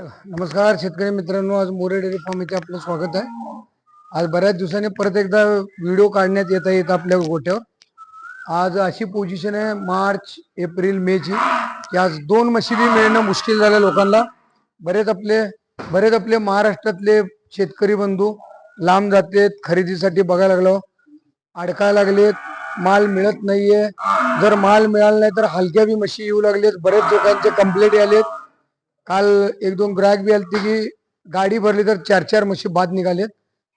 नमस्कार शेतकरी मित्रांनो, आज मोरे डेअरी फार्म इथे आपलं स्वागत आहे। आज बऱ्याच दिवसांनी परत एकदा व्हिडिओ काढण्यात येत आपल्या गोट्यावर। आज अशी पोझिशन आहे मार्च एप्रिल मे ची की आज दोन म्हशी बी मिळणं मुश्किल झालं लोकांना। बरेच आपले महाराष्ट्रातले शेतकरी बंधू लांब जातेत खरेदीसाठी, बघायला लागलो अडकायला लागलेत, माल मिळत नाहीये। जर माल मिळाला नाही तर हलक्या बी म्हशी येऊ लागलेत। बरेच लोकांचे कंप्लेंट आलेत। काल एक दोन ग्राहक बी आलते की गाडी भरली तर चार चार म्हशी बाद निघालेत।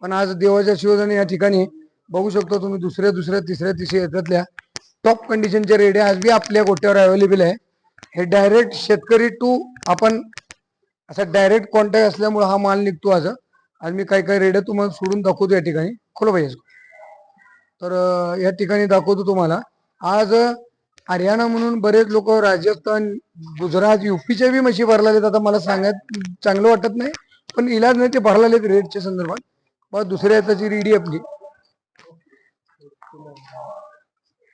पण आज देवाच्या शिवजाने या ठिकाणी बघू शकतो तुम्ही दुसऱ्या तिसऱ्या येतातल्या टॉप कंडिशनचे रेडे आज बी आपल्या गोट्यावर अवेलेबल आहे। हे डायरेक्ट शेतकरी टू आपण असा डायरेक्ट कॉन्टॅक्ट असल्यामुळे हा माल निघतो। आज मी काही रेडे तुम्हाला सोडून दाखवतो या ठिकाणी। खोलो पाहिजे तर या ठिकाणी दाखवतो तुम्हाला। आज हरियाणा म्हणून बरेच लोक राजस्थान गुजरात यूपीच्या बी म्हशी भरला आता मला सांगत चांगलं वाटत नाही, पण इलाज नाही ते भरला रेटच्या संदर्भात। मग दुसऱ्या येताची रेडी आपली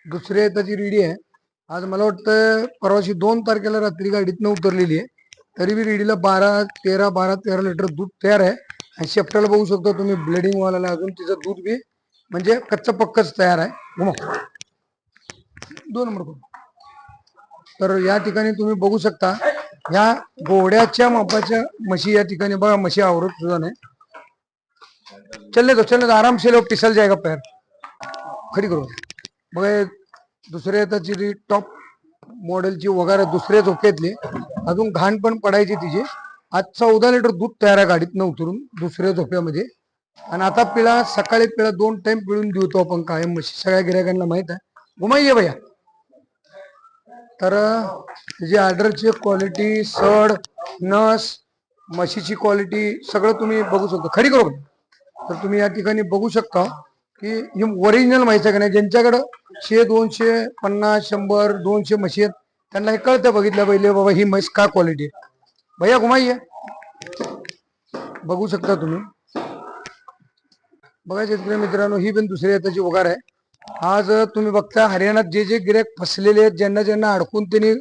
दुसऱ्या येताची रेडी आहे। आज मला वाटतं परवाशी 2 तारखेला रात्री गाडीतनं उतरलेली आहे, तरी बी रेडीला 12-13 लिटर दूध तयार आहे। आणि शेपटाला बघू शकतो तुम्ही ब्लिडिंग वाला अजून तिचं दूध बी म्हणजे कच्चं पक्कच तयार आहे। 2 नंबर तर या ठिकाणी तुम्ही बघू शकता या घोड्याच्या मापाच्या म्हशी या ठिकाणी बघा। म्हशी आवरत सुद्धा नाही। चलने दो आराम से लो, पिसल जाएगा पैर। खरी करू बघा दुसऱ्या येताची टॉप मॉडेलची वगैरे दुसऱ्या झोक्यातली अजून घाण पण पडायची तिची। आज 14 लिटर दूध तयार आहे गाडीतनं उतरून दुसऱ्या झोप्यामध्ये। आणि आता पिळा सकाळी 2 टाइम पिळून देतो आपण कायम म्हशी, सगळ्या गिरायकांना माहित आहे। घुमाइये भैया। तर त्याची ऑर्डरची क्वालिटी, सड, नस, म्हशीची क्वालिटी सगळं तुम्ही बघू शकता। खरी करू तर तुम्ही या ठिकाणी बघू शकता की ही ओरिजिनल म्हैस आहे का नाही। ज्यांच्याकडं 100, 200, 50, 100, 200 म्हशी आहेत त्यांना हे कळतं बघितलं पहिले बाबा ही म्हैस का क्वालिटी आहे। भैया घुमाइये, बघू शकता तुम्ही। बघा शेतकरी मित्रांनो, ही पण दुसऱ्या येताची वगार आहे। आज तुम्ही बघता हरियाणात जे गिरायक फसलेले आहेत, ज्यांना अडकून त्यांनी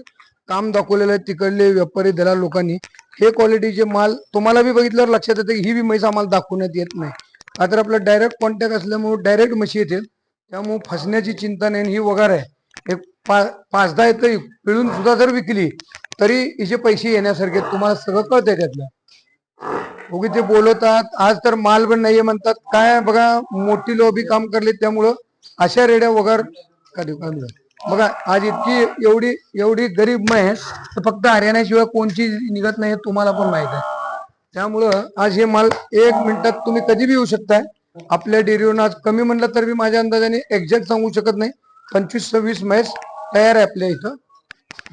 काम दाखवलेलं आहे तिकडले व्यापारी दलाल लोकांनी, हे क्वालिटीचे माल तुम्हाला बी बघितल्यावर लक्षात येतं की ही बी म्हैस आम्हाला दाखवण्यात येत नाही। का तर आपला डायरेक्ट कॉन्टॅक्ट असल्यामुळे डायरेक्ट म्हशी येतील, त्यामुळे फसण्याची चिंता नाही। ही वगार आहे एक 5-10 येतं पिळून सुद्धा जर विकली तरी हिचे पैसे येण्यासारखे तुम्हाला सगळं कळतंय त्यातलं। उगी ते बोलवतात आज तर माल पण नाहीये म्हणतात, काय बघा मोठी लॉबी काम करले त्यामुळं अशा रेड्या वगैरे बघा। आज इतकी एवढी गरीब म्हैस फक्त हरियाणाशिवाय कोणची निघत नाही तुम्हाला पण माहित आहे। त्यामुळं आज हे माल 1 मिनिटात तुम्ही कधी बी येऊ शकताय आपल्या डेअरीवरून। आज कमी म्हणलं तर बी माझ्या अंदाजाने एक्झॅक्ट सांगू शकत नाही, 25-26 म्हैस तयार आहे आपल्या इथं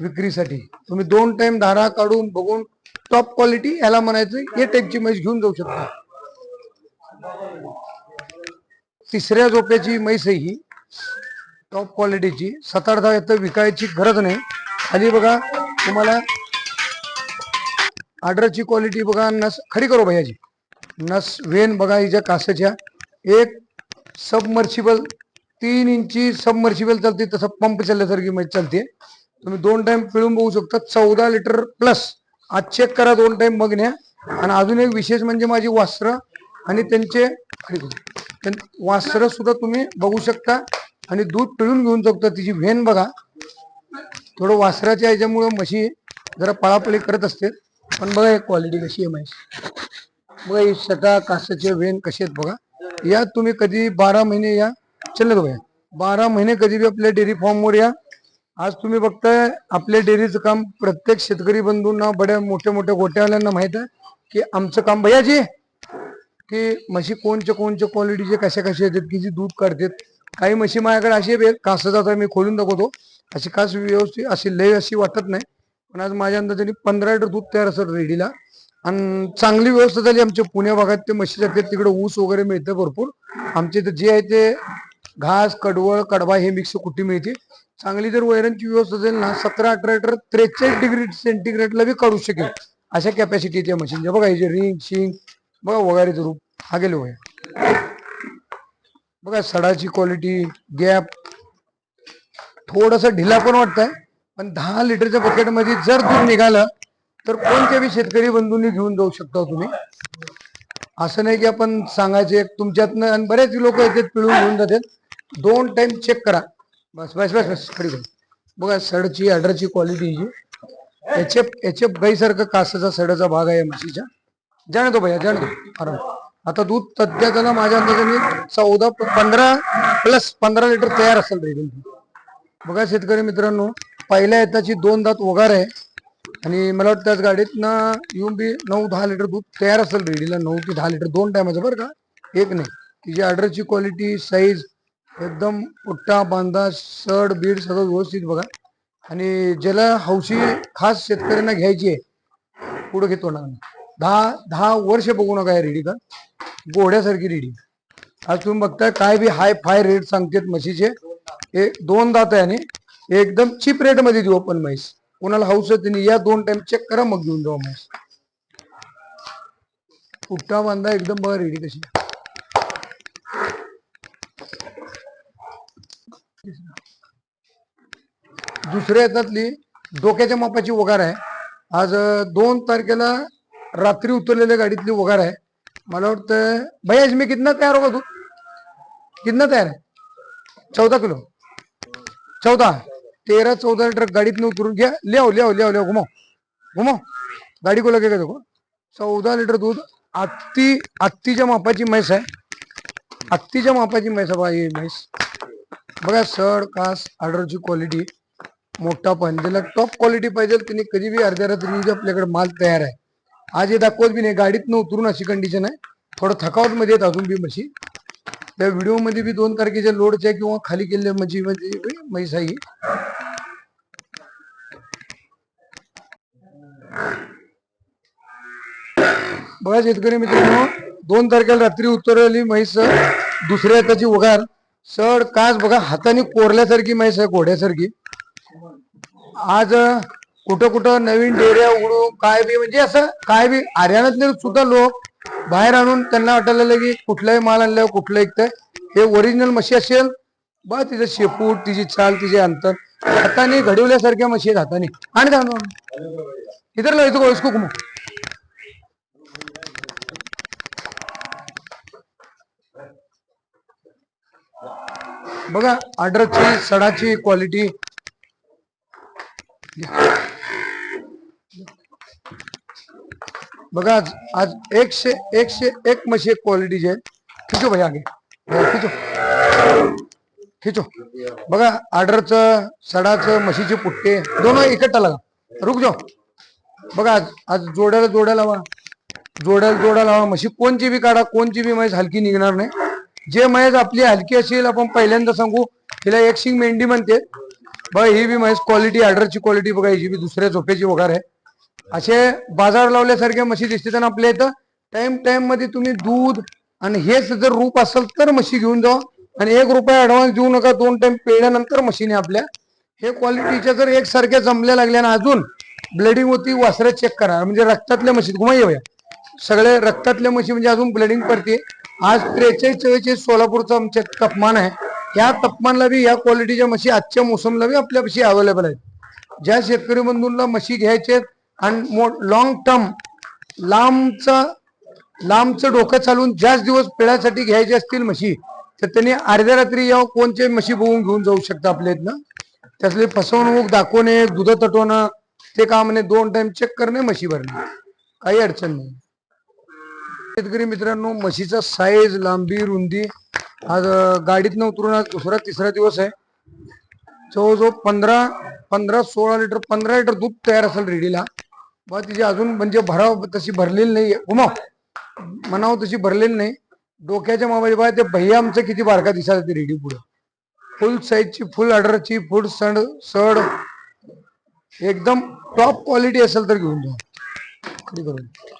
विक्रीसाठी। तुम्ही 2 टाइम धारा काढून बघून टॉप क्वालिटी याला म्हणायचं हे टाईपची म्हैस घेऊन जाऊ शकता। तिसऱ्या झोप्याची म्हैस आहे ही टॉप क्वालिटीची। 7-8 येतं विकायची गरज नाही। खाली बघा तुम्हाला ऑर्डरची क्वालिटी बघा। नस खरी करो भैयाजी, नस वेन बघा हिच्या कासाच्या। एक सबमर्शिबल 3 इंची सबमर्शिबल चालते, तसं पंप चालल्यासारखी म्हैस चालते। तुम्ही 2 टाइम पिळून बघू शकता, 14 लिटर प्लस। आज चेक करा 2 टाइम मग न्या। आणि अजून एक विशेष म्हणजे माझी वास्त्र आणि त्यांचे वास्त्र सुद्धा तुम्ही बघू शकता आणि दूध पिळून घेऊन शकता। तिची व्हेन बघा, थोडं वासराच्या ह्याच्यामुळं म्हशी जरा पळापळी करत असते, पण बघा क्वालिटी कशी आहे म्हैस। बघा ही सटा कासाचे व्हेन कसे आहेत बघा। या तुम्ही कधी 12 महिने या, चल बघा 12 महिने कधी बी आपल्या डेअरी फार्मवर या। आज तुम्ही बघताय आपल्या डेअरीचं काम प्रत्येक शेतकरी बंधूंना, बड्या मोठ्या गोट्यावाल्यांना माहित आहे की आमचं काम भैयाजी की म्हशी कोणच्या क्वालिटीचे कशा येतात, किती दूध काढतात। काही म्हशी माझ्याकडे अशी कास जातात, मी खोलून दाखवतो, अशी कास व्यवस्थित अशी लय अशी वाटत नाही। पण आज माझ्या अंदाजाने 15 लिटर दूध तयार असतं रेडीला। आणि चांगली व्यवस्था झाली आमच्या पुण्या भागात, ते म्हशी जातात तिकडे ऊस वगैरे मिळतं भरपूर। आमच्या इथं जे आहे ते घास, कडवळ, कडबा हे मिक्स कुट्टी मिळते। चांगली जर वैरणची व्यवस्था असेल ना 17-18 लिटर 43 डिग्री सेंटीग्रेडला बी काढू शकेल अशा कॅपॅसिटी त्या मशीनच्या। बघा हिचे रिंग शिंग बघा वगैरेचं रूप हा गेलो आहे बघा। सडाची क्वालिटी, गॅप थोडस ढिला पण वाटतंय, पण 10 लिटरच्या बकेटमध्ये जर दूध निघालं तर कोणत्या बी शेतकरी बंधूंनी घेऊन जाऊ शकता तुम्ही. असं नाही की आपण सांगायचे तुमच्यातनं, आणि बरेच लोक येतात पिळून घेऊन जातात. 2 टाइम चेक करा. बस बस बस बस खरी बघा सडची अडरची क्वालिटी ही एचएफ एचएफ गाई सारखं कासाचा सडाचा भाग आहे म्हशीच्या. जाणे तो भैया जाणे तो आराम. आता दूध सध्या त्याला माझ्या अंदाजाने 15 लिटर तयार असेल रेडी. बघा शेतकरी मित्रांनो, पहिल्या येताची 2 दात वगार आहे आणि मला वाटतं त्याच गाडीतनं येऊन बी 9-10 लिटर दूध तयार असेल रेडीला. 9 ते 10 लिटर 2 टायमाचं बरं का, एक नाही. तिची ऑर्डरची क्वालिटी साईज एकदम पुट्टा बांधा सड बीड सगळं व्यवस्थित बघा. आणि ज्याला हौशी खास शेतकऱ्यांना घ्यायची आहे पुढे घेतो ना, 10 वर्ष बघू नका या रेडी का, घोड्यासारखी रेडी. आज तुम्ही बघताय काय बी हाय फाय रेट सांगतात म्हशीचे. 2 दात आहे आणि एकदम चीप रेट मध्ये देऊ आपण म्हैस. कोणाला हौस नाही या 2 टाइम चेक करा मग घेऊन जाऊ म्हैस. पुट्टा बांधा एकदम बघा रेडी कशी. दुसऱ्या येतातली डोक्याच्या मापाची वगार आहे. आज 2 तारखेला रात्री उतरलेल्या गाडीतली वगार आहे. मला वाटतं भैया इसमें कितना तयार होगा दूध, कितना तयार है? 14 किलो, 14 13-14 लिटर गाडीत उतरून घ्या. ले घुमाओ घुमाओ गाडी को लगेगा देखो. 14 लिटर दूध. हत्तीच्या मापाची म्हैस आहे. हत्तीच्या मापाची म्हैस आहे बघा ही म्हैस. बघा सड कास ऑर्डरची क्वालिटी मोठा पण. ज्याला टॉप क्वालिटी पाहिजे त्यांनी कधी बी अर्ध्या रात्री आपल्याकडे माल तयार आहे. आज हे दाखवत बी नाही, गाडीतनं उतरून अशी कंडिशन आहे. थोडं थकावत मध्ये येत अजून बी म्हशी. त्या व्हिडिओ मध्ये बी 2 तारखेच्या लोडच्या किंवा खाली केलेल्या म्हशी म्हणजे म्हैस आहे. बघा शेतकरी मित्रांनो, 2 तारखेला रात्री उतरलेली म्हैस, दुसऱ्या हाताची वगार, सड कास बघा हाताने कोरल्यासारखी म्हैस आहे, घोड्यासारखी. आज कुठं कुठं नवीन डेऱ्या उघडू काय बी म्हणजे असं काय बी हरियाणातले सुद्धा लोक बाहेर आणून त्यांना वाटायला की कुठलाही माल आणल्यावर कुठलं ऐकतंय. हे ओरिजिनल म्हशी असेल बा, तिचं शेपूट तिची चाल तिचे अंतर हाताने घडवल्यासारख्या म्हशी आहेत हाताने. आणि इतर लावायचं इसको घुमो. बघा ऑर्डरची सडाची क्वालिटी. बघा आज 101 म्हशी क्वालिटीचे आहेत. खिचो भाई आगे खिचो खिचो. बघा ऑर्डरचं सडाचं म्हशीचे पुट्टे दोन इकट्ठा लागा. रुक जाओ. बघा आज जोड्याला लावा, जोड्याला लावा. म्हशी कोणची बी काढा, कोणची बी म्हैस हलकी निघणार नाही. जे म्हैस आपली हलकी असेल आपण पहिल्यांदा सांगू तिला एक शिंग मेंढी म्हणते. बघा ही बी म्हैस क्वालिटी ऑर्डरची क्वालिटी बघा. ही बी दुसऱ्या झोपेची वगार आहे. असे बाजार लावल्यासारख्या म्हशी दिसते. आणि आपल्या इथं टाइम मध्ये तुम्ही दूध आणि हेच जर रूप असेल तर म्हशी घेऊन जा. आणि 1 रुपया ऍडव्हान्स देऊ नका. 2 टाइम पिळल्यानंतर म्हशीने आपल्या हे क्वालिटीच्या जर एकसारख्या जमल्या लागल्या आणि अजून ब्लिडिंग होती वासरे चेक करा. म्हणजे रक्तातल्या म्हशीत घुमाई सगळे रक्तातल्या म्हशी म्हणजे अजून ब्लिडिंग पडते. आज 43-44 सोलापूरचा आमच्या तापमान आहे. या तापमानला बी या क्वालिटीच्या म्हशी आजच्या मोसमला बी आपल्यापाशी अवेलेबल आहेत. ज्या शेतकरी बंधूंना म्हशी घ्यायचे आणि लॉंग टर्म लांबचं डोकं चालून जास्त दिवस पिळासाठी घ्यायचे असतील म्हशी तर त्यांनी अर्ध्या रात्री या कोणते म्हशी बघून घेऊन जाऊ शकता आपल्या इथनं. त्यातली फसवणूक दाखवणे, दूध तटवणं ते काम नाही. 2 टाइम चेक करणे, म्हशी भरणे, काही अडचण नाही. शेतकरी मित्रांनो, म्हशीचा साईज लांबी रुंदी आज गाडीतनं उतरून आज तिसरा दिवस आहे. जवळजवळ 15-16 लिटर 15 लिटर दूध तयार असेल रेडीला. बघा तिची अजून म्हणजे भराव तशी भरलेली नाही. म्हणावं तशी भरलेली नाही. डोक्याच्या मापाची बघा ते भैया आमचं किती बारका दिसायला ते रेडी पुढे. फुल साईजची, फुल ऑर्डरची, फुल सड एकदम टॉप क्वालिटी असेल तर घेऊन जा.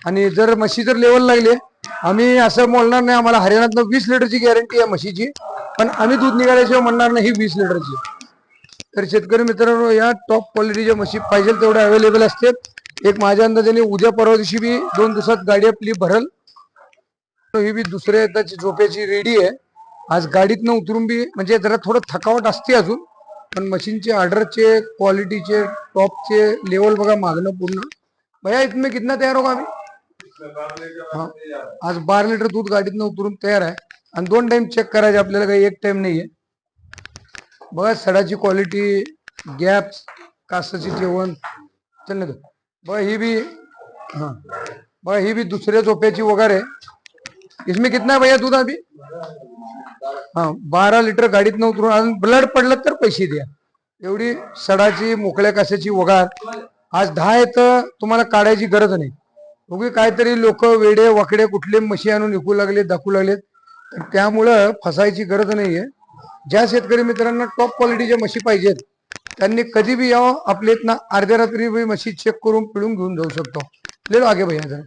आणि जर म्हशी जर लेवल लागले आम्ही असं बोलणार नाही. आम्हाला हरियाणातनं 20 लिटरची गॅरंटी आहे म्हशीची, पण आम्ही दूध निघाल्याशिवाय म्हणणार नाही ही 20 लिटरची. तर शेतकरी मित्रांनो, या टॉप क्वालिटीच्या म्हशी पाहिजे तेवढ्या अवेलेबल असतात. एक माझ्या अंदाजाने उद्या परवा दिवशी बी 2 दिवसात गाडी आपली भरल. ही बी दुसऱ्या येताची झोपेची रेडी आहे. आज गाडीतनं उतरून बी म्हणजे जरा थोडं थकावट असते अजून, पण मशीनचे ऑर्डरचे क्वालिटीचे टॉपचे लेवल बघा मागणं पूर्ण भैया इसमें कितना तैयार होगा अभी? हाँ, आज 12 लिटर दूध गाडीतनं उतरून तयार आहे आणि 2 टाइम चेक करायचे आपल्याला, काही एक टाइम नाहीये. बघा सडाची क्वालिटी, गॅप, कासाची जेवण चल ना. बघा ही भी, हाँ बघा ही भी दुसऱ्या झोप्याची वगार आहे. इसमें कितना है भैया दूध अभी? हाँ 12 लिटर गाडीतनं उतरून, अजून ब्लड पडलं तर पैसे द्या. एवढी सडाची मोकळ्या कासाची वगार. आज 10 आहे तर तुम्हाला काढायची गरज नाही. उगी काहीतरी लोक वेडे वाकडे कुठले म्हशी आणून विकू लागले, दाखवू लागलेत, तर त्यामुळं फसायची गरज नाहीये. ज्या शेतकरी मित्रांना टॉप क्वालिटीच्या म्हशी पाहिजेत त्यांनी कधी बी यावं, आपल्या इथनं अर्ध्या रात्री बी म्हशी चेक करून पिळून घेऊन जाऊ शकतो. ले लो आगे भैया जरा.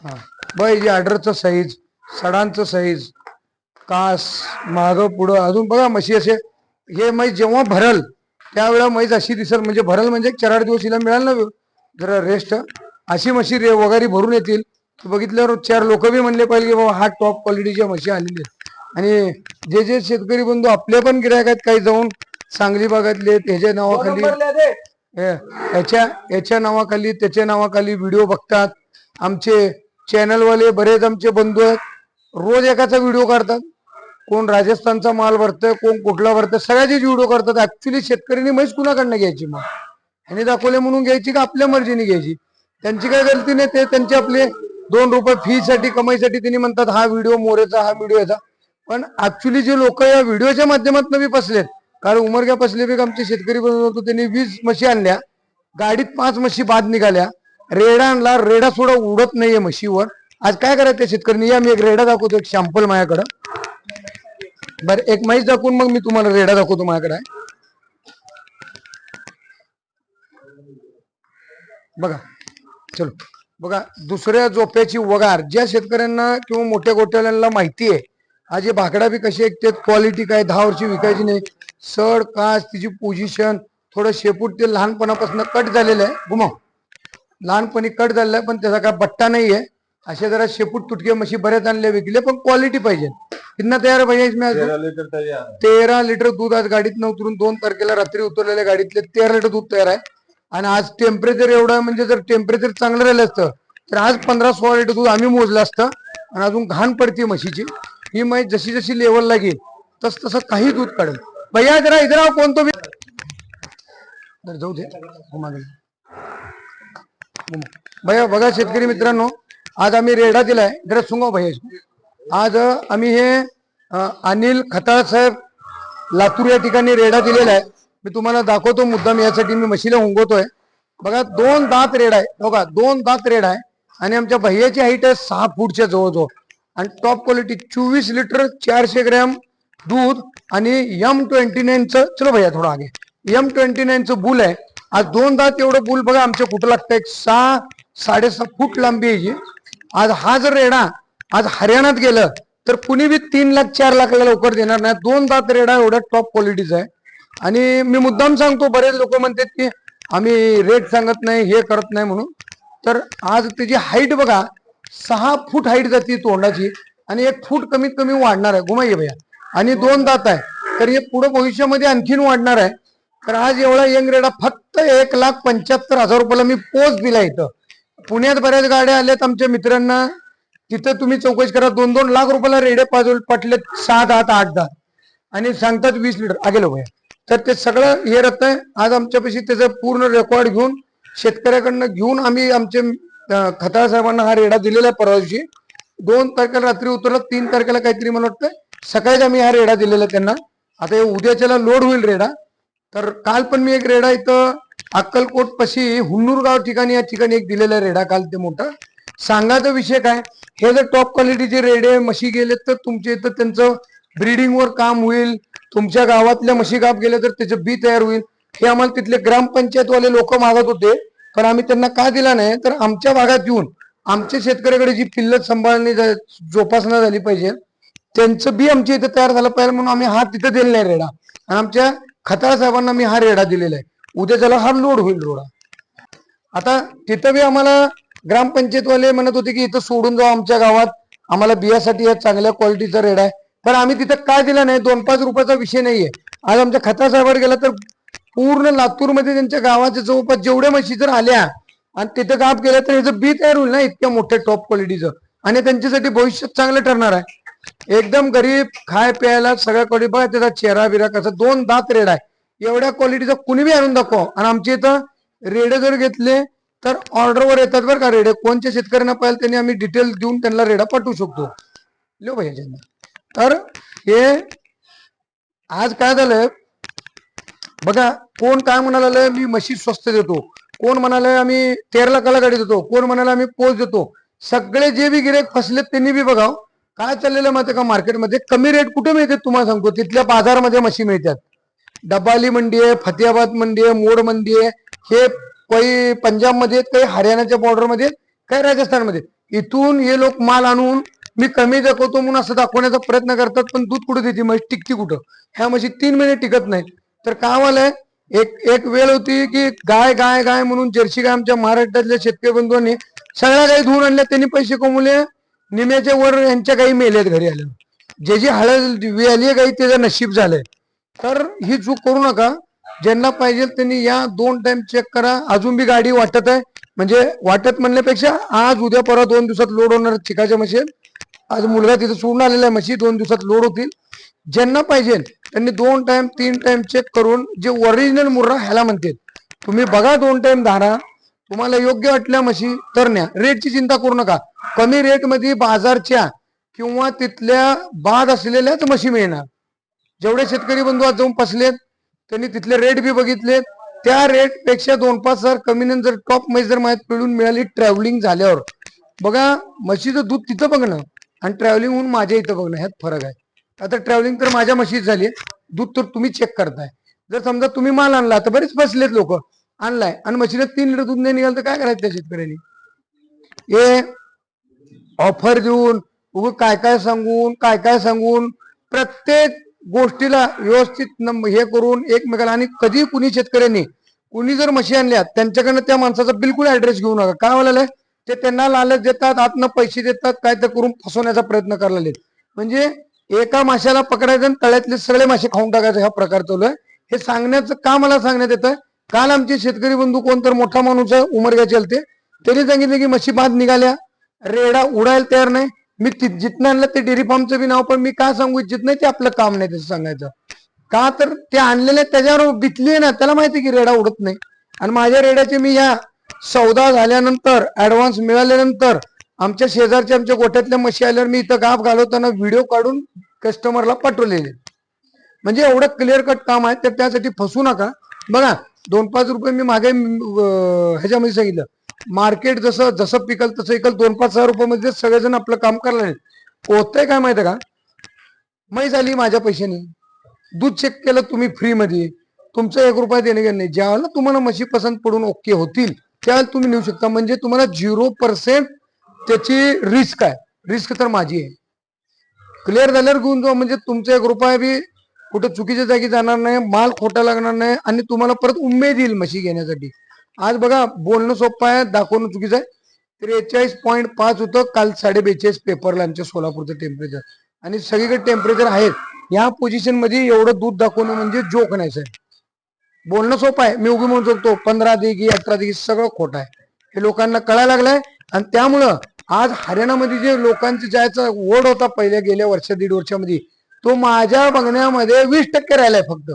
हा बाई जी ऑर्डरचं साईज, सडांचं साईज, कास माग पुढं, अजून बघा म्हशी असे. हे म्हैस जेव्हा भरल त्यावेळेला म्हैस अशी दिसल, म्हणजे भरल म्हणजे 4-8 दिवस हिला मिळाल ना जरा रेस्ट, अशी म्हशी वगैरे भरून येतील. बघितल्यावर 4 लोक बी म्हणले पाहिजे की बाबा हा टॉप क्वालिटीच्या म्हशी आलेली आहेत. आणि जे जे शेतकरी बंधू आपले पण गिरायक आहेत, काही जाऊन सांगली भागातले, त्याच्या नावाखाली याच्या नावाखाली त्याच्या नावाखाली व्हिडिओ बघतात. आमचे चॅनलवाले बरेच आमचे बंधू आहेत, रोज एकाचा व्हिडिओ काढतात. कोण राजस्थानचा माल भरतोय, कोण कुठला भरतोय, सगळ्याचीच व्हिडिओ करतात. ऍक्च्युली शेतकऱ्यांनी म्हैस कुणाकडनं घ्यायची? मग ह्याने दाखवले म्हणून घ्यायची का आपल्या मर्जीने घ्यायची? त्यांची काय गलती नाही. ते त्यांचे आपले 2 रुपये फी साठी, कमाईसाठी त्यांनी म्हणतात हा व्हिडिओ मोरेचा, हा व्हिडिओ याचा. पण ऍक्च्युली जे लोक या व्हिडिओच्या माध्यमातून बी फसलेत. कारण उमरग्या फसले बी आमचे शेतकरी बनवतो, त्यांनी 20 म्हशी आणल्या, गाडीत 5 म्हशी बाद निघाल्या, रेडा आणला, रेडा सुद्धा उडत नाहीये म्हशीवर. आज काय करायचं त्या शेतकऱ्यांनी? या मी एक रेडा दाखवतो, एक सॅम्पल माझ्याकडं. बरं एक म्हैस दाखवून मग मी तुम्हाला रेडा दाखवतो माझ्याकडे. बघा चलो, बघा दुसऱ्या झोप्याची वगार. ज्या शेतकऱ्यांना किंवा मोठ्या गोट्याला माहिती आहे आज हे भाकडा बी कशी ऐकते, क्वालिटी काय, 10 वर्षी विकायची नाही. सड कास, तिची पोझिशन, थोडं शेपूट ते लहानपणापासून कट झालेलं आहे. घुमाव, लहानपणी कट झालेलं आहे पण त्याचा काय बट्टा नाहीये. असे जरा शेपूट तुटके म्हशी बऱ्याच आणले, विकले, पण क्वालिटी पाहिजे. कितना तयार है भैया इसमें? 13 लिटर दूध आज गाडीत उतरून 2 तारखेला रात्री उतरलेल्या गाडीतले 13 लिटर दूध तयार आहे. आणि आज टेम्परेचर एवढं आहे, म्हणजे जर टेम्परेचर चांगलं राहिलं असतं तर आज 15-16 लिटर दूध आम्ही मोजलं असतं. आणि अजून घाण पडते म्हशीची. ही म्हैस जशी जशी लेवल लागेल तस तसं काही दूध काढेल. भैया जरा इधर आओ, कोण तो जाऊ दे भैया. बघा शेतकरी मित्रांनो, आज आम्ही रेडा दिलाय, जरा सुंगो भैया. आज आम्ही हे अनिल खताळ साहेब लातूर या ठिकाणी रेडा दिलेला आहे. मी तुम्हाला दाखवतो मुद्दाम, यासाठी मी म्हशीला हुंगवतोय. बघा 2 दात रेडा आहे, बघा 2 दात रेडा आहे. आणि आमच्या भैयाची हाईट आहे 6 फूटच्या जवळजवळ. आणि टॉप क्वालिटी 24 लिटर 400 ग्रॅम दूध. आणि M29चं, चलो भैया थोडा आगे, M29चं बुल आहे. आज 2 दात एवढं बुल बघा आमच्या कुठं लागतं, 6-6.5 फूट लांबी आहे. आज हा जर रेडा आज हरियाणात गेलं तर कुणी बी 3 लाख 4 लाखाला लवकर देणार नाही. 2 दात रेडा एवढा टॉप क्वालिटीचा आहे. आणि मी मुद्दाम सांगतो, बरेच लोक म्हणतात की आम्ही रेट सांगत नाही, हे करत नाही म्हणून. तर आज त्याची हाईट बघा, 6 फूट हाईट जाते तोंडाची, आणि 1 फूट कमीत कमी वाढणार आहे. घुमाइये भैया. आणि 2 दात आहे, तर हे पुढे भविष्यामध्ये आणखीन वाढणार आहे. तर आज एवढा यंग रेडा फक्त 1,75,000 रुपयाला मी पोच दिला. इथं पुण्यात बऱ्याच गाड्या आल्यात आमच्या मित्रांना, तिथं तुम्ही चौकशी करा, 2-2 लाख रुपयाला रेडे पाटले, 6 दात 8 दात, आणि सांगतात 20 लिटर आगेलो भैया. तर ते सगळं हे रत्न आहे. आज आमच्यापाशी त्याचं पूर्ण रेकॉर्ड घेऊन शेतकऱ्याकडनं घेऊन आम्ही आमचे खताळ साहेबांना हा रेडा दिलेला आहे. परवा दिवशी 2 तारखेला रात्री उतरला, 3 तारखेला काहीतरी मला वाटतं सकाळीच आम्ही हा रेडा दिलेला त्यांना. आता हे उद्याच्याला लोड होईल रेडा. तर काल पण मी एक रेडा इथं अक्कलकोट पशी हुन्नूर गाव ठिकाणी, या ठिकाणी एक दिलेला रेडा काल. ते मोठा सांगायचा विषय काय, हे जर टॉप क्वालिटीचे रेडे म्हशी गेले तर तुमच्या इथं त्यांचं ब्रीडिंग वर काम होईल. तुमच्या गावातल्या म्हशी गाप गेले तर त्याचं बी तयार होईल. हे आम्हाला तिथले ग्रामपंचायतवाले लोक मागत होते, पण आम्ही त्यांना का दिला नाही, तर आमच्या भागात येऊन आमच्या शेतकऱ्याकडे जी पिल्लत सांभाळणी जोपासना झाली पाहिजे, त्यांचं बी आमच्या इथे तयार झालं पाहिजे म्हणून आम्ही हा तिथे दिलेला आहे रेडा. आणि आमच्या खताळ साहेबांना मी हा रेडा दिलेला आहे. उद्या त्याला हा लोड होईल रोडा. आता तिथं बी आम्हाला ग्रामपंचायतवाले म्हणत होते की इथं सोडून जाऊ आमच्या गावात, आम्हाला बियासाठी या चांगल्या क्वालिटीचा रेडा आहे. पण आम्ही तिथं काय दिला नाही, 2-5 रुपयाचा विषय नाहीये. आज आमच्या खताळ साहेबांवर गेला तर पूर्ण लातूरमध्ये त्यांच्या गावाच्या जवळपास जेवढ्या म्हशी जर आल्या आणि तिथं काम केलं तर ह्याचं बी तयार होईल ना इतक्या मोठ्या टॉप क्वालिटीचं, आणि त्यांच्यासाठी भविष्य चांगलं ठरणार आहे. एकदम गरीब खाय प्यायला सगळ्या क्वालिटी बघा, त्याचा चेहरा बिरा कसा, 2 दात रेड आहे, एवढ्या क्वालिटीचा कुणी बी आणून दाखव. आणि आमच्या इथं रेडे जर घेतले तर ऑर्डरवर येतात बरं का रेडे. कोणत्या शेतकऱ्यांना पाहिजे त्यांनी आम्ही डिटेल देऊन त्यांना रेडा पाठवू शकतो. लो भैया. तर हे आज काय झालंय बघा, कोण काय म्हणाला मी म्हशी स्वस्त देतो, कोण म्हणाले आम्ही 13 लाखाला गाडी देतो, कोण म्हणाले आम्ही पोच देतो. सगळे जे बी गिरेक फसलेत त्यांनी बी बघाव काय चाललेलं माहिती का मार्केटमध्ये. कमी रेट कुठे मिळते तुम्हाला सांगतो, तिथल्या बाजारमध्ये म्हशी मिळतात. डबाली मंडी आहे, फतेहाबाद मंडी आहे, मोड मंडी आहे, हे काही पंजाब मध्ये, काही हरियाणाच्या बॉर्डर मध्ये, काही राजस्थान मध्ये. इथून हे लोक माल आणून मी कमी दाखवतो म्हणून असं दाखवण्याचा प्रयत्न करतात, पण दूध कुठे देते म्हशी, टिकती कुठं. ह्या म्हशी 3 महिने टिकत नाहीत. तर काय व्हायलंय, एक वेळ होती की गाय गाय गाय म्हणून जर्सी गाय आमच्या महाराष्ट्रातल्या शेतकरी बंधूंनी सगळ्या गायी धुवून आणल्या, त्यांनी पैसे कमवले, निम्याच्या वर यांच्या गायी मेल्यात घरी आल्या. जे जी हळद वेली गाई त्याचं नशीब झालंय. तर ही चूक करू नका. ज्यांना पाहिजे त्यांनी या 2 टाइम चेक करा. अजून बी गाडी वाटत आहे, म्हणजे वाटत म्हणण्यापेक्षा आज उद्या परवा 2 दिवसात लोड होणार चिकाच्या म्हशी. आज मुलगा तिथे सोडून आलेला आहे, म्हशी 2 दिवसात लोड होतील. ज्यांना पाहिजे त्यांनी 2 टाइम 3 टाइम चेक करून, जे ओरिजिनल मुर्रा ह्याला म्हणतात, तुम्ही बघा 2 टाइम धारा, तुम्हाला योग्य वाटल्या म्हशी तर न्या. रेटची चिंता करू नका. कमी रेट मध्ये बाजारच्या किंवा तिथल्या बाद असलेल्याच म्हशी मिळणार. जेवढे शेतकरी बंधू आज जाऊन फसलेत त्यांनी तिथले रेट बी बघितले, त्या रेट पेक्षा 2-5 हजार कमीने जर टॉप म्हैस जर माहीत पिळून मिळाली ट्रॅव्हलिंग झाल्यावर, बघा म्हशीचं दूध तिथं बघणं आणि ट्रॅव्हलिंग होऊन माझ्या इथं बघणं ह्यात फरक आहे. आता ट्रॅव्हलिंग तर माझ्या म्हशीत झाली, दूध तर तुम्ही चेक करताय. जर समजा तुम्ही माल आणला तर बरेच फसलेत लोक, आणलाय आणि म्हशीला 3 लिटर दूध नाही निघालं तर काय करायचं त्या शेतकऱ्यांनी. हे ऑफर देऊन काय काय सांगून काय काय सांगून प्रत्येक गोष्टीला व्यवस्थित हे करून एकमेकाला, आणि कधी कुणी शेतकऱ्यांनी कुणी जर म्हशी आणल्या त्यांच्याकडनं त्या माणसाचा बिलकुल ऍड्रेस घेऊ नका. काय व्हायला ते त्यांना लालच देतात, आतनं पैसे देतात, काय तर करून फसवण्याचा प्रयत्न करायला. म्हणजे एका माशाला पकडायचं आणि तळ्यातले सगळे मासे खाऊन टाकायचा हा प्रकार चालू आहे. हे सांगण्याचं का मला सांगण्यात येतं, काल आमचे शेतकरी बंधू कोण तर मोठा माणूस आहे उमरगा चलते, त्यांनी सांगितलं की म्हशी बाद निघाल्या, रेडा उडायला तयार नाही. मी जिथनं आणलं ते डेअरी फार्मचं बी नाव, पण मी काय सांगू इच्छित नाही, ते आपलं काम नाही तसं सांगायचं. का तर ते आणलेले त्याच्यावर बितली ना, त्याला माहिती की रेडा उडत नाही. आणि माझ्या रेड्याचे मी या सौदा झाल्यानंतर ऍडव्हान्स मिळाल्यानंतर आमच्या शेजारच्या आमच्या गोठ्यातल्या म्हशी आल्यावर मी इथं गाफ घालवताना व्हिडिओ काढून कस्टमरला पाठवलेले. म्हणजे एवढं क्लिअर कट काम आहे, तर त्यासाठी फसू नका. बघा 2-5 रुपये मी मागे ह्याच्यामध्ये सांगितलं, मार्केट जसं जसं पिकल तसं इकल, 2-5 हजार रुपयामध्ये सगळेजण आपलं काम करायला होतंय. काय माहिती का, म्हैस झाली माझ्या पैशाने, दूध चेक केलं तुम्ही फ्री मध्ये, तुमचं 1 रुपया देणे नाही. ज्यावेळेला तुम्हाला म्हशी पसंत पडून ओके होतील त्यावेळेला तुम्ही नेऊ शकता. म्हणजे तुम्हाला 0% त्याची रिस्क आहे. रिस्क तर माझी आहे. क्लिअर झाल्यावर घेऊन जाऊ, म्हणजे तुमचा 1 रुपया बी कुठं चुकीच्या जागी जाणार नाही, माल खोटा लागणार नाही, आणि तुम्हाला परत उमेद येईल म्हशी घेण्यासाठी. आज बघा बोलणं सोपं आहे, दाखवणं चुकीचं आहे. 43.5 होतं काल, 42.5 पेपरला आमच्या सोलापूरचं टेम्परेचर, आणि सगळीकडे टेम्परेचर आहेत. या पोझिशन मध्ये एवढं दूध दाखवणं म्हणजे जोक नाही साहेब. बोलणं सोपं आहे, मी उभी म्हणू शकतो 15 दिगी 18 दिगी, सगळं खोटं आहे. हे लोकांना कळायला लागलंय. आणि त्यामुळं आज हरियाणामध्ये जे लोकांचे जायचा ओढ होता पहिल्या गेल्या वर्ष 1.5 वर्षामध्ये, तो माझ्या बघण्यामध्ये 20% राहिलाय फक्त.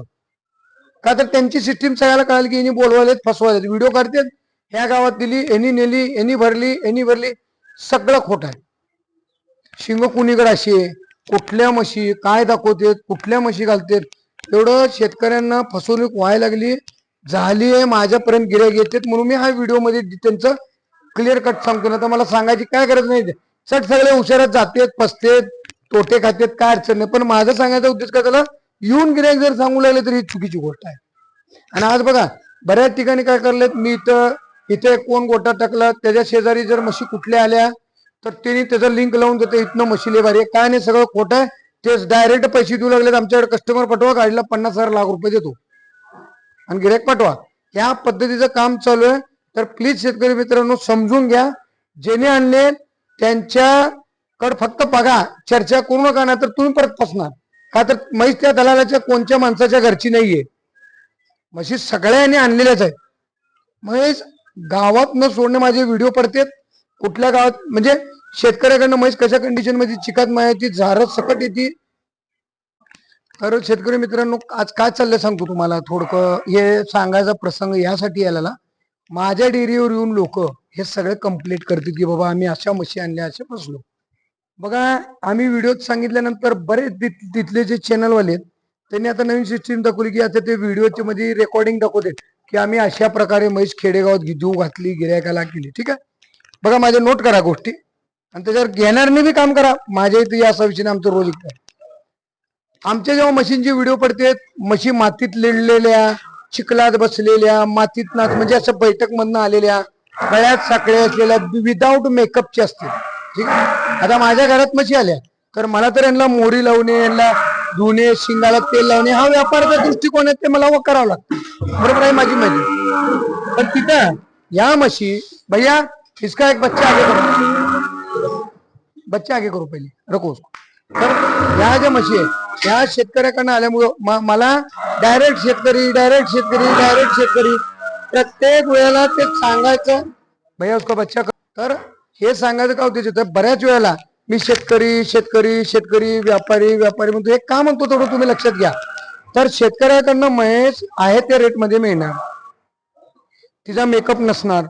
का तर त्यांची सिस्टीम सगळ्याला कळाली की यांनी बोलवायलेत, फसवायलेत, व्हिडिओ काढतात, ह्या गावात दिली, यांनी नेली, यांनी भरली, यांनी भरली, सगळं खोट आहे. शिंग कुणीकडे अशी आहे, कुठल्या म्हशी काय दाखवतेत, कुठल्या म्हशी घालतेत, एवढं शेतकऱ्यांना फसवणूक व्हायला लागली झाली आहे. माझ्यापर्यंत गिऱ्हाईक येतात म्हणून मी हा व्हिडिओ मध्ये त्यांचं क्लिअर कट सांगतो ना. तर मला सांगायची काय गरज नाही, चट सगळे हुशारात जातेत, फसतेत, तोटे खातेत, काय अडचण नाही. पण माझा सांगायचा उद्देश काय झाला, येऊन गिऱ्हाईक जर सांगू लागले तर ही चुकीची गोष्ट आहे. आणि आज बघा बऱ्याच ठिकाणी काय करलेत, मी इथे कोण गोटा टाकला त्याच्या शेजारी जर म्हशी कुठल्या आल्या तर त्यांनी त्याचं लिंक लावून देते, इथनं म्हशीले भारी काय नाही, सगळं खोटं आहे. तेच डायरेक्ट पैसे देऊ लागलेत, आमच्याकडे कस्टमर पाठवा, गाडीला 50,000 लाख रुपये देतो आणि गिऱ्हाईक पाठवा. या पद्धतीचं काम चालू आहे. तर प्लीज शेतकरी मित्रांनो समजून घ्या, जेणे आणले त्यांच्याकडे फक्त बघा, चर्चा करू नका, ना तर तुम्ही परत फसणार. का तर म्हैस त्या दलालाच्या कोणत्या माणसाच्या घरची नाहीये, म्हशी सगळ्यांनी आणलेल्याच आहेत. म्हैस गावात न सोडणे माझे व्हिडिओ पडतात. कुठल्या गावात म्हणजे शेतकऱ्याकडनं म्हैस कशा कंडिशन मध्ये चिकात मायाची झारच सकट येते. तर शेतकरी मित्रांनो आज काय चाललंय सांगतो तुम्हाला थोडकं. हे सांगायचा प्रसंग यासाठी आलेला, माझ्या डेअरीवर येऊन लोक हे सगळे कंप्लीट करतील की बाबा आम्ही अशा म्हशी आणल्या अशा फसलो. बघा आम्ही व्हिडिओत सांगितल्यानंतर बरेच तिथले जे चॅनलवाले आहेत त्यांनी आता नवीन सिस्टीम दाखवली की आता ते व्हिडिओच्या मध्ये रेकॉर्डिंग दाखवते की आम्ही अशा प्रकारे म्हैस खेडेगावात देऊ घातली, गिऱ्हाईकाला केली. ठीक आहे, बघा माझे नोट करा गोष्टी आणि त्याच्यावर घेणारने बी काम करा. माझ्या इथे असा विषय आमचं रोज इकडे आमच्या जेव्हा मशीनचे व्हिडिओ पडते, म्हशी मातीत लेडलेल्या, चिखलात बसलेल्या, मातीत नाच म्हणजे असं बैठक मधनं आलेल्या, गळ्यात साखळे असलेल्या, विदाऊट मेकअपचे असते. ठीक आहे, आता माझ्या घरात म्हशी आल्या तर मला तर यांना मोरी लावणे, यांना धुणे, शिंगाला तेल लावणे हा व्यापाराचा दृष्टिकोन आहे, ते मला करावं लागतं. बरोबर आहे माझी माहिती. पण तिथं या म्हशी भैया इसका एक बच्चा आगे करो, बच्चा आगे करो पहिले रखो. तर ह्या ज्या म्हशी आहेत ह्या शेतकऱ्याकडनं आल्यामुळं मला डायरेक्ट शेतकरी डायरेक्ट शेतकरी डायरेक्ट शेतकरी प्रत्येक वेळेला ते सांगायचं भैया उसका बच्चा. तर हे सांगायचं का उद्देश होतं, बऱ्याच वेळेला मी शेतकरी शेतकरी शेतकरी व्यापारी व्यापारी म्हणतो. एक का म्हणतो थोडं तुम्ही लक्षात घ्या. तर शेतकऱ्याकडनं म्हैस आहे त्या रेटमध्ये मिळणार, तिचा मेकअप नसणार.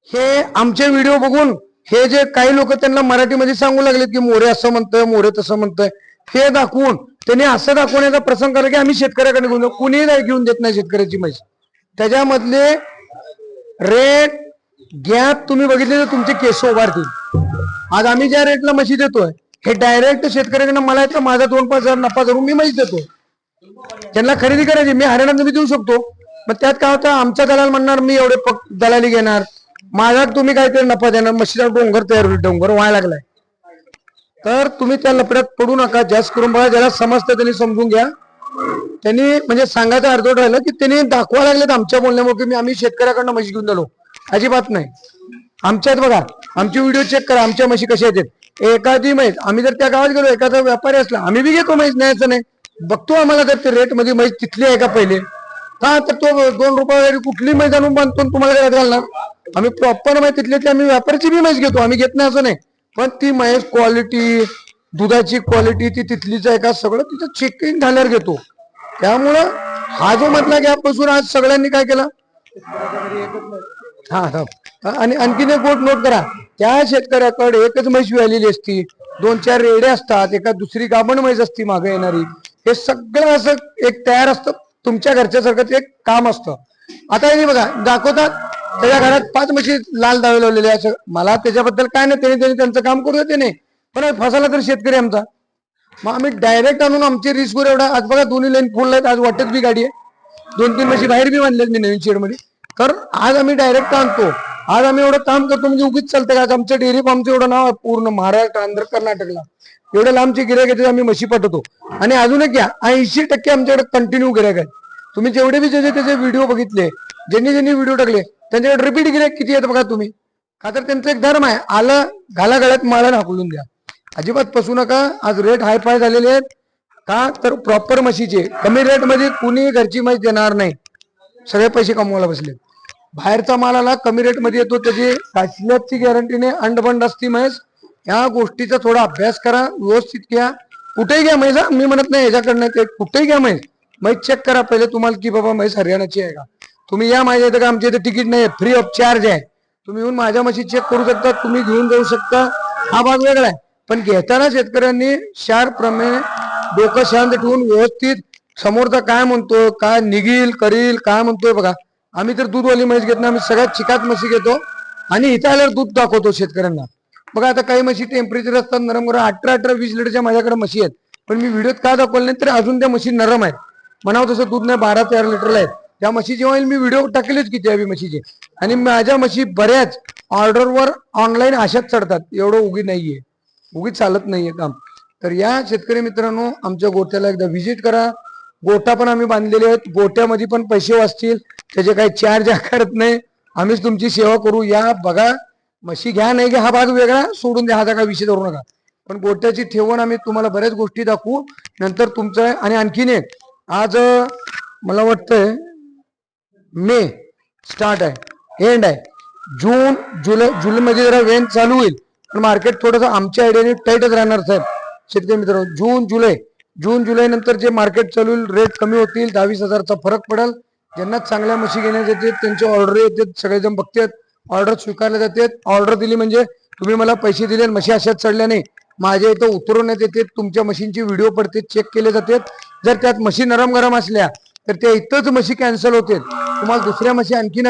हे आमचे व्हिडिओ बघून हे जे काही लोक त्यांना मराठीमध्ये सांगू लागलेत की मोरे असं म्हणतोय, मोरे तसं म्हणतोय, हे दाखवून त्यांनी असं दाखवण्याचा प्रसंग करा की आम्ही शेतकऱ्याकडे घेऊन कुणीही घेऊन देत नाही शेतकऱ्याची म्हैस. त्याच्यामधले रेट गॅप तुम्ही बघितले तर तुमचे केस उभारतील. आज आम्ही ज्या रेटला म्हशी देतोय हे डायरेक्ट शेतकऱ्याकडनं मला येतं, माझा 2-5 हजार नफा धरून मी म्हैस देतो. त्यांना खरेदी करायची मी हरियाणात मी देऊ शकतो. मग त्यात काय होतं, आमचा दलाल म्हणणार मी एवढे दलाली घेणार, माझा तुम्ही काहीतरी नफा देणार, म्हशीचा डोंगर तयार होईल, डोंगर व्हायला लागलाय. तर तुम्ही त्या लफड्यात पडू नका. जास्त करून बघा ज्याला समजतं त्यांनी समजून घ्या. त्यांनी म्हणजे सांगायचं अर्धवट राहिलं की त्यांनी दाखवा लागलेत आमच्या बोलण्यामुळे की आम्ही शेतकऱ्याकडनं म्हशी घेऊन दिलो. अजिबात नाही. आमच्यात बघा आमची व्हिडिओ चेक करा, आमच्या म्हशी कशा येतात. एखादी म्हैस आम्ही जर त्या गावात गेलो, एखादा व्यापारी असला आम्ही बी घेतो म्हैस, न्यायचं नाही, बघतो आम्हाला जर ते रेट मध्ये म्हैस तिथली आहे का पहिले. का तर तो 2 रुपये कुठली म्हैस आणून बांधतो तुम्हाला घालणार. आम्ही प्रॉपर म्हैस तिथली आम्ही व्यापारीची बी म्हैस घेतो, आम्ही घेत नाही असं नाही. पण ती म्हैस क्वालिटी, दुधाची क्वालिटी ती तिथलीच आहे का सगळं तिथं चेकिंग झाल्यावर घेतो. त्यामुळं हा जो मधला गॅप बसून आज सगळ्यांनी काय केलं. हा आणि आणखीन एक गोष्ट नोट करा, त्या शेतकऱ्याकडे एकच म्हैस विळालेली असती, 2-4 रेडे असतात, एका दुसरी गाभण म्हैस असती मागे येणारी. हे सगळं असं एक तयार असतं, तुमच्या घरच्यासारखं एक काम असतं. आता हे बघा दाखवतात त्याच्या घरात 5 म्हशी लाल दावे लावलेले असं. मला त्याच्याबद्दल काय नाही, त्यांनी त्यांचं काम करू देते नाही, पण फसायला तर शेतकरी आमचा. मग आम्ही डायरेक्ट आणून आमची रिस्क वर एवढा. आज बघा दोन्ही लाईन फुल आहेत, आज वाटत बी गाडी आहे, 2-3 म्हशी बाहेर बी बांधल्यात मी नवीन शेड मध्ये. तर आज आम्ही डायरेक्ट आणतो, आज आम्ही एवढं काम करतो म्हणजे उगीच चालतं का. आज आमचं डेअरी फार्मचं एवढं नाव पूर्ण महाराष्ट्र, आंध्र, कर्नाटकला एवढं लांबचे गिऱ्हाईक येते, आम्ही म्हशी पाठवतो. आणि अजून एक घ्या 80% आमच्याकडे कंटिन्यू गिऱ्हाईक आहेत. तुम्ही जेवढे बी त्याचे व्हिडिओ बघितले, ज्यांनी व्हिडिओ टाकले त्यांच्याकडे रिपीट गिऱ्हाईक किती आहेत बघा तुम्ही. का तर त्यांचा एक धर्म आहे, आलं घाला गळ्यात माळा हाकलून द्या, अजिबात फसू नका. आज रेट हाय फाय झालेले आहेत. का तर प्रॉपर म्हशीचे कमी रेट मध्ये कुणी घरची म्हैस देणार नाही, सगळे पैसे कमवायला बसले. बाहेरचा मालाला कमी रेट मध्ये येतो, त्याची काचल्याची गॅरंटीने अंडबंड असती म्हैस. या गोष्टीचा थोडा अभ्यास करा, व्यवस्थित घ्या. कुठेही घ्या म्हैस, मी म्हणत नाही ह्याच्याकडनं, ते कुठेही घ्या म्हैस चेक करा पहिले तुम्हाला की बाबा म्हैस हरियाणाची आहे का. तुम्ही या माझ्या इथं का, आमच्या इथे तिकीट नाही, फ्री ऑफ चार्ज आहे. तुम्ही येऊन माझ्या म्हशी चेक करू शकता, तुम्ही घेऊन जाऊ शकता, हा भाग वेगळा आहे. पण घेताना शेतकऱ्यांनी शार्पप्रमाणे डोकं शांत ठेवून व्यवस्थित समोरचा काय म्हणतोय, काय निघील करील काय म्हणतोय बघा. आम्ही तर दूधवाली म्हैस घेत नाही, आम्ही सगळ्यात चिकात म्हशी घेतो आणि इथं आल्यावर दूध दाखवतो शेतकऱ्यांना. बघा आता काही म्हशी टेम्परेचर असतात नरम, 18-20 लिटरच्या माझ्याकडे म्हशी आहेत, पण मी व्हिडिओत का दाखवलं नाही तर अजून त्या म्हशी नरम आहेत. म्हणावं तसं दूध नाही, 12-13 लिटरला आहेत त्या म्हशी. जेव्हा मी व्हिडिओ टाकलेच किती हवी म्हशीचे, आणि माझ्या म्हशी बऱ्याच ऑर्डरवर ऑनलाईन अशाच चढतात, एवढं उगी नाहीये, उगी चालत नाहीये काम. तर या शेतकरी मित्रांनो आमच्या गोट्याला एकदा व्हिजिट करा. गोठा पण आम्ही बांधलेले आहेत, गोट्यामध्ये पण पैसे वाचतील, त्याचे काही चार्ज आकारत नाही, आम्हीच तुमची सेवा करू. या बघा, म्हशी घ्या नाही घ्या हा भाग वेगळा, सोडून द्या, हा काय विषय धरू नका. पण गोट्याची ठेवण आम्ही तुम्हाला बऱ्याच गोष्टी दाखवू नंतर तुमचं. आणि आणखीन एक, आज मला वाटतंय मे स्टार्ट आहे, एंड आहे, जून जुलैमध्ये जरा वेन चालू होईल, पण मार्केट थोडंसं आमच्या आयडियाने टाईटच राहणार साहेब. शेतकरी मित्रांनो, जून जुलै नंतर जे मार्केट चालू होईल, रेट कमी होतील, 10-20 हजारचा फरक पडेल. ज्यांना चांगल्या म्हशी घेण्यात येते त्यांचे ऑर्डर येतात, सगळेजण बघतात, ऑर्डर स्वीकारले जाते. ऑर्डर दिली म्हणजे तुम्ही मला पैसे दिले आणि म्हशी अशाच चढल्या नाही, माझ्या इथं उतरवण्यात येते, तुमच्या मशीनची व्हिडिओ पडते, चेक केले जाते. जर त्यात म्हशी नरम गरम असल्या तर त्या इथंच म्हशी कॅन्सल होते, तुम्हाला दुसऱ्या म्हशी आणखीन